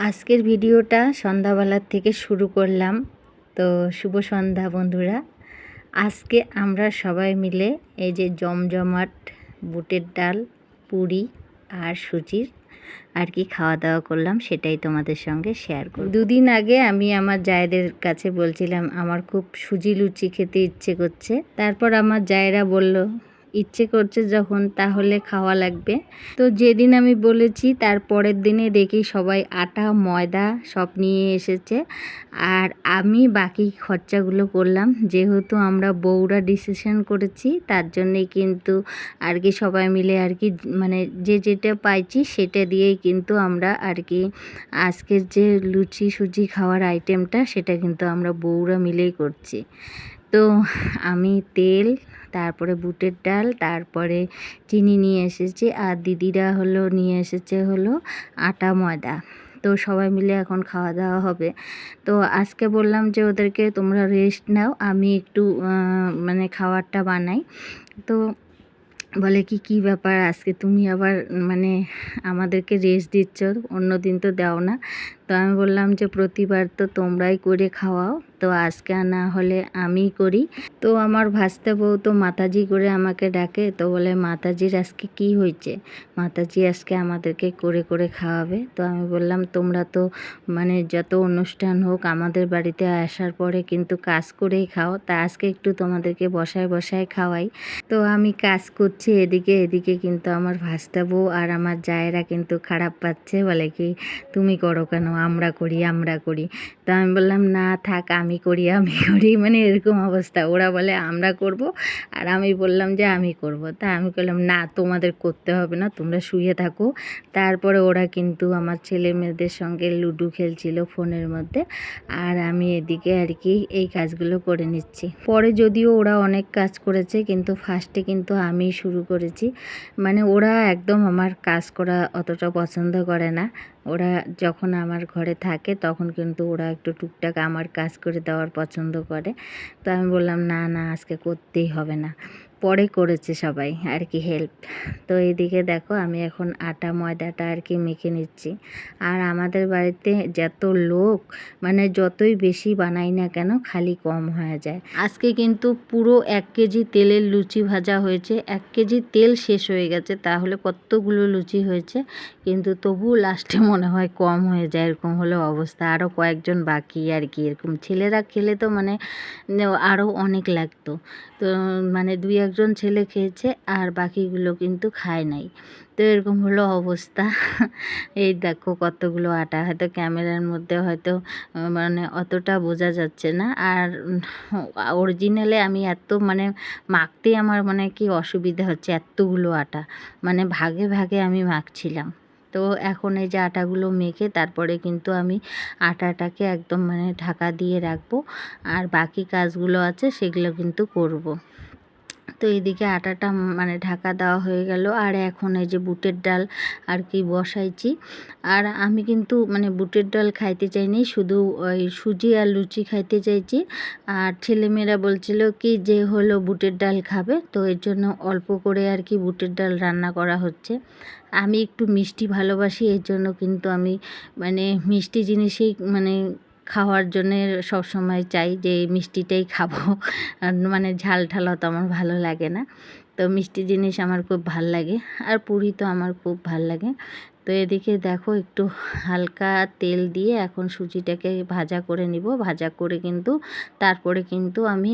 আজকের ভিডিওটা সন্ধ্যাবেলার থেকে শুরু করলাম। তো শুভ সন্ধ্যা বন্ধুরা। আজকে আমরা সবাই মিলে এই যে জমজমাট বুটের ডাল, পুরি আর সুজির আর কি খাওয়া দাওয়া করলাম, সেটাই তোমাদের সঙ্গে শেয়ার করব। দুদিন আগে আমি আমার জায়েদের কাছে বলছিলাম আমার খুব সুজি লুচি খেতে ইচ্ছে করছে। তারপর আমার জায়েরা বলল ইচ্ছে করছে যখন তাহলে খাওয়া লাগবে। তো যেদিন আমি বলেছি তার পরের দিনে দেখি সবাই আটা ময়দা সব নিয়ে এসেছে, আর আমি বাকি খরচাগুলো করলাম। যেহেতু আমরা বউরা ডিসিশন করেছি তার জন্যেই কিন্তু আর কি সবাই মিলে আর কি মানে যে যেটা পাইছি সেটা দিয়েই কিন্তু আমরা আর কি আজকের যে লুচি সুজি খাওয়ার আইটেমটা সেটা কিন্তু আমরা বউরা মিলেই করছি। তো আমি তেল, তারপরে বুটের ডাল, তারপরে চিনি নিয়ে এসেছি, আর দিদিরা নিয়ে এসেছে আটা ময়দা। তো সবাই মিলে এখন খাওয়া দাওয়া হবে। তো আজকে বললাম যে ওদেরকে তোমরা রেস্ট নাও, আমি একটু মানে খাবারটা বানাই। তো বলে কি ব্যাপার আজকে তুমি আবার মানে আমাদেরকে রেস্ট দিচ্ছ, অন্য দিন তো দাও না। তো আমি বললাম যে প্রতিবার তো তোমরাই করে খাওয়াও, তো আজকে না হলে আমিই করি। তো আমার ভাস্তে বউ তো মাতাজি করে আমাকে ডাকে। তো বলে মাতাজির আজকে কি হয়েছে, মাতাজি আজকে আমাদেরকে করে করে খাওয়াবে। তো আমি বললাম তোমরা তো মানে যত অনুষ্ঠান হোক আমাদের বাড়িতে আসার পরে কিন্তু কাজ করেই খাও, তা আজকে একটু তোমাদেরকে বসায় বসায় খাওয়াই। তো আমি কাজ করছি এদিকে, এদিকে কিন্তু আমার ভাস্তা বউ আর আমার জায়েরা কিন্তু খারাপ পাচ্ছে, বলে কি তুমি করো কেন, আমরা করি আমরা করি। তো আমি বললাম না থাক আমি করি মানে এরকম অবস্থা। ওরা বলে আমরা করব, আর আমি বললাম যে আমি করব। তা আমি বললাম না তোমাদের করতে হবে না, তোমরা শুয়ে থাকো। তারপরে ওরা কিন্তু আমার ছেলে মেয়েদের সঙ্গে লুডো খেলছিল ফোনের মধ্যে, আর আমি এদিকে আর কি এই কাজগুলো করে নিচ্ছি। পরে যদিও ওরা অনেক কাজ করেছে, কিন্তু ফার্স্টে কিন্তু আমি শুরু করেছি। মানে ওরা একদম আমার কাজ করা অতটা পছন্দ করে না। ওরা যখন আমার ঘরে থাকে তখন কিন্তু ওরা একটু টুকটাক আমার কাজ করে দেওয়ার পছন্দ করে। তো আমি বললাম না না আজকে করতেই হবে না, পরে করেছে সবাই আর কি হেল্প। তো এইদিকে দেখো আমি এখন আটা ময়দাটা আর কি মেখে নিচ্ছি। আর আমাদের বাড়িতে যত লোক মানে যতই বেশি বানাই না কেন খালি কম হয়ে যায়। আজকে কিন্তু পুরো 1 কেজি তেলের লুচি ভাজা হয়েছে। 1 কেজি তেল শেষ হয়ে গেছে, তাহলে কতগুলো লুচি হয়েছে, কিন্তু তবু লাস্টে মনে হয় কম হয়ে যায়, এরকম হলো অবস্থা। আরও কয়েকজন বাকি আর কি, এরকম ছেলেরা খেলে তো মানে আরও অনেক লাগতো। তো মানে 2-1 জন ছেলে খেয়েছে আর বাকিগুলো কিন্তু খায় নাই। তো এরকম হলো অবস্থা। এই দেখো কতগুলো আটা, হয়তো ক্যামেরার মধ্যে হয়তো মানে অতটা বোঝা যাচ্ছে না। আর অরিজিনালে আমি এত মানে মাখতে আমার মানে কি অসুবিধা হচ্ছে, এতগুলো আটা মানে ভাগে ভাগে আমি মাখছিলাম। তো এখন এই যে আটাগুলো মেখে তারপরে কিন্তু আমি আটাটাকে একদম মানে ঢাকা দিয়ে রাখবো, আর বাকি কাজগুলো আছে সেগুলো কিন্তু করব। তো এইদিকে আটাটা মানে ঢাকা দেওয়া হয়ে গেল, আর এখন এই যে বুটের ডাল আর কি বসাইছি। আর আমি কিন্তু মানে বুটের ডাল খাইতে চাইনি, শুধু ওই সুজি আর লুচি খাইতে চাইছি। আর ছেলেমেয়েরা বলছিল কি যে বুটের ডাল খাবে, তো এর জন্য অল্প করে আর কি বুটের ডাল রান্না করা হচ্ছে। আমি একটু মিষ্টি ভালোবাসি, এর জন্য কিন্তু আমি মানে মিষ্টি জিনিসই মানে খাওয়ার জন্যে সবসময় চাই যে মিষ্টিটাই খাবো। আর মানে ঝাল ঠাল অত আমার ভালো লাগে না, তো মিষ্টি জিনিস আমার খুব ভাল লাগে। আর পুরি তো আমার খুব ভাল লাগে। তো এদিকে দেখো একটু হালকা তেল দিয়ে এখন সুজিটাকে ভাজা করে নিব। ভাজা করে কিন্তু তারপরে কিন্তু আমি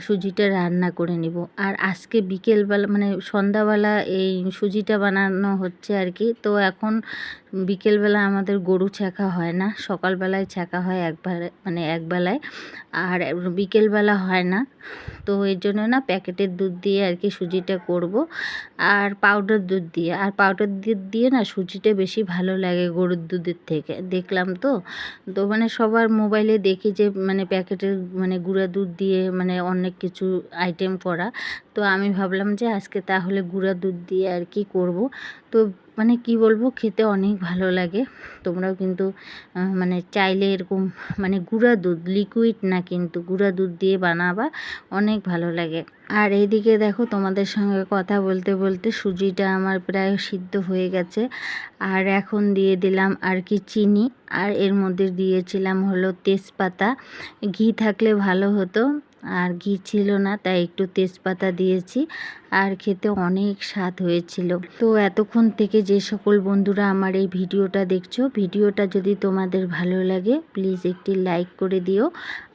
সুজিটা রান্না করে নিব। আর আজকে বিকেলবেলা মানে সন্ধ্যাবেলা এই সুজিটা বানানো হচ্ছে আর কি। তো এখন বিকেলবেলা আমাদের গরু ছ্যাঁকা হয় না, সকালবেলায় ছ্যাঁকা হয় একবারে মানে একবেলায়, আর বিকেলবেলা হয় না। তো এর জন্য না প্যাকেটের দুধ দিয়ে আর কি সুজিটা করব, আর পাউডার দুধ দিয়ে। আর পাউডার দুধ দিয়ে না সুজিটা বেশি ভালো লাগে গরুর দুধের থেকে, দেখলাম তো। তো মানে সবার মোবাইলে দেখি যে মানে প্যাকেটের মানে গুঁড়া দুধ দিয়ে মানে অনেক কিছু আইটেম করা। তো আমি ভাবলাম যে আজকে তাহলে গুঁড়া দুধ দিয়ে আর কি করব। তো মানে কি বলবো, খেতে অনেক ভালো লাগে। তোমরাও কিন্তু মানে চাইলে এরকম মানে গুঁড়া দুধ, লিকুইড না কিন্তু গুঁড়া দুধ দিয়ে বানাবা, অনেক ভালো লাগে। আর এইদিকে দেখো তোমাদের সঙ্গে কথা বলতে বলতে সুজিটা আমার প্রায় সিদ্ধ হয়ে গেছে। আর এখন দিয়ে দিলাম আর কি চিনি, আর এর মধ্যে দিয়েছিলাম হলো তেজপাতা। ঘি থাকলে ভালো হতো, আর ঘি ছিল না, তাই একটু তেজপাতা দিয়েছি। আর খেতে অনেক স্বাদ হয়েছিল। তো এতক্ষণ থেকে যে সকল বন্ধুরা আমার এই ভিডিওটা দেখছো, ভিডিওটা যদি তোমাদের ভালো লাগে প্লিজ একটি লাইক করে দিও।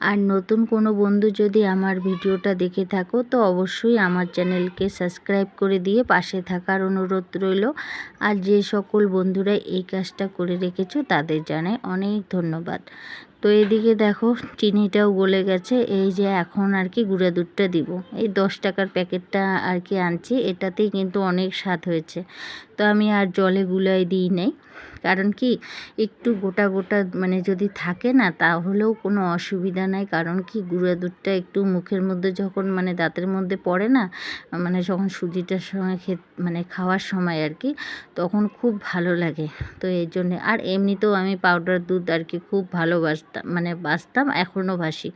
আর নতুন কোনো বন্ধু যদি আমার ভিডিওটা দেখে থাকো তো অবশ্যই আমার চ্যানেলকে সাবস্ক্রাইব করে দিয়ে পাশে থাকার অনুরোধ রইল। আর যে সকল বন্ধুরা এই কাজটা করে রেখেছো তাদের জানাই অনেক ধন্যবাদ। তো এদিকে দেখো চিনিটাও গলে গেছে। এই যে এখন আর কি গুঁড়া দুধটা দিব, এই 10 টাকার প্যাকেটটা আর কি আনছি, এটাতেই কিন্তু অনেক স্বাদ হয়েছে। তো আমি আর জলে গুলাই দিই নাই, কারণ কি একটু গোটা গোটা মানে যদি থাকে না তাহলেও কোনো অসুবিধা নাই। কারণ কি গুঁড়া দুধটা একটু মুখের মধ্যে যখন মানে দাঁতের মধ্যে পড়ে না, মানে যখন সুজিটার সময় মানে খাওয়ার সময় আর কি, তখন খুব ভালো লাগে। তো এই জন্যে, আর এমনিতেও আমি পাউডার দুধ আর কি খুব ভালোবাসতাম, মানে বাসতাম, এখনও বাসি।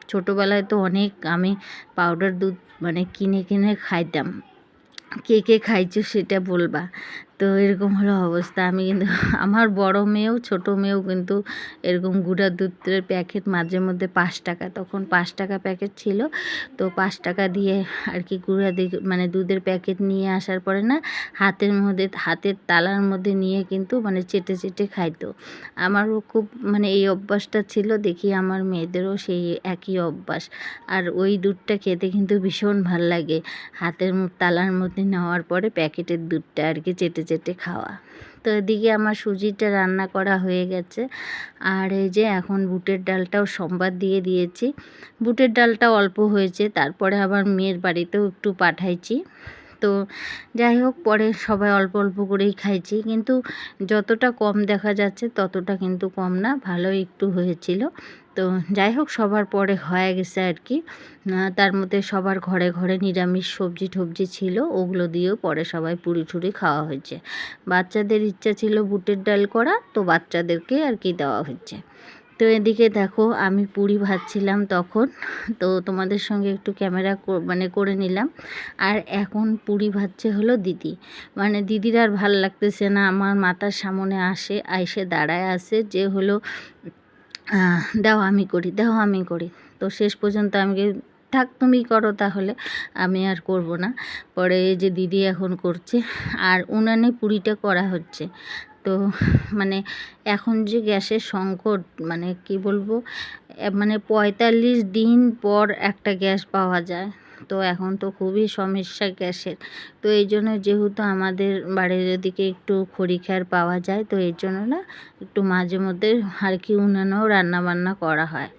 ছোটোবেলায় তো অনেক আমি পাউডার দুধ মানে কিনে কিনে খাইতাম। কে কে খাইছো সেটা বলবা। তো এরকম হলো অবস্থা। আমি কিন্তু আমার বড় মেয়েও ছোট মেয়েও কিন্তু এরকম গুঁড়া দুধের প্যাকেট মাঝে মধ্যে 5 টাকা, তখন 5 টাকা প্যাকেট ছিল, তো 5 টাকা দিয়ে আর কি গুঁড়া মানে দুধের প্যাকেট নিয়ে আসার পরে না হাতের মধ্যে, হাতের তালার মধ্যে নিয়ে কিন্তু মানে চেটে চেটে খাইতো। আমারও খুব মানে এই অভ্যাসটা ছিল, দেখি আমার মেয়েদেরও সেই একই অভ্যাস। আর ওই দুধটা খেতে কিন্তু ভীষণ ভাল লাগে, হাতের তালার মধ্যে নেওয়ার পরে প্যাকেটের দুধটা আর কি চেটে চেটে খাওয়া। তো এদিকে আমার সুজিটা রান্না করা হয়ে গেছে। আর এই যে এখন বুটের ডালটাও সম্বাদ দিয়ে দিয়েছি। বুটের ডালটা অল্প হয়েছে, তারপরে আবার মেয়ের বাড়িতেও একটু পাঠাইছি। তো যাই হোক, পরে সবাই অল্প অল্প করেই খাইছি, কিন্তু যতটা কম দেখা যাচ্ছে ততটা কিন্তু কম না, ভালো একটু হয়েছিল। তো যাই হোক, সবার পরে হয়ে গেছে আর কি। তার মধ্যে সবার ঘরে ঘরে নিরামিষ সবজি টবজি ছিল, ওগুলো দিয়েও পরে সবাই পুরি টুরি খাওয়া হয়েছে। বাচ্চাদের ইচ্ছা ছিল বুটের ডাল করা, তো বাচ্চাদেরকে আর কি দেওয়া হচ্ছে। তো এদিকে দেখো আমি পুরি ভাজছিলাম তখন, তো তোমাদের সঙ্গে একটু ক্যামেরা মানে করে নিলাম। আর এখন পুরি ভাজছে হলো দিদি, মানে দিদির আর ভাল লাগতেছে না, আমার মাথার সামনে আইসে দাঁড়ায় আছে যে হলো দাও আমি করি, দাও আমি করি। তো শেষ পর্যন্ত আমি থাক তুমি করো তাহলে, আমি আর করব না। পরে এই যে দিদি এখন করছে, আর উনানে পুরিটা করা হচ্ছে। তো মানে এখন যে গ্যাসের সংকট, মানে কি বলবো, মানে 45 দিন পর একটা গ্যাস পাওয়া যায়। তো এখন তো খুবই সমস্যা গ্যাসের। তো এই জন্য যেহেতু আমাদের বাড়ির ওদিকে একটু খড়িখার পাওয়া যায়, তো এই জন্য না একটু মাঝে মধ্যে আর কি উনানেও রান্নাবান্না করা হয়।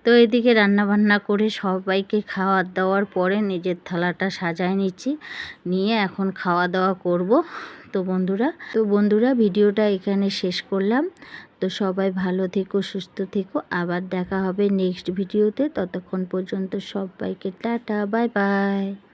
তো এদিকে রান্নাবান্না করে সবাইকে খাওয়া দাওয়ার পরে নিজের থালাটা সাজায় নিচ্ছি, নিয়ে এখন খাওয়া দাওয়া করব। তো বন্ধুরা ভিডিওটা এখানে শেষ করলাম। তো সবাই ভালো থেকো, সুস্থ থেকো, আবার দেখা হবে নেক্সট ভিডিওতে। ততক্ষণ পর্যন্ত সবাইকে টাটা, বাই বাই।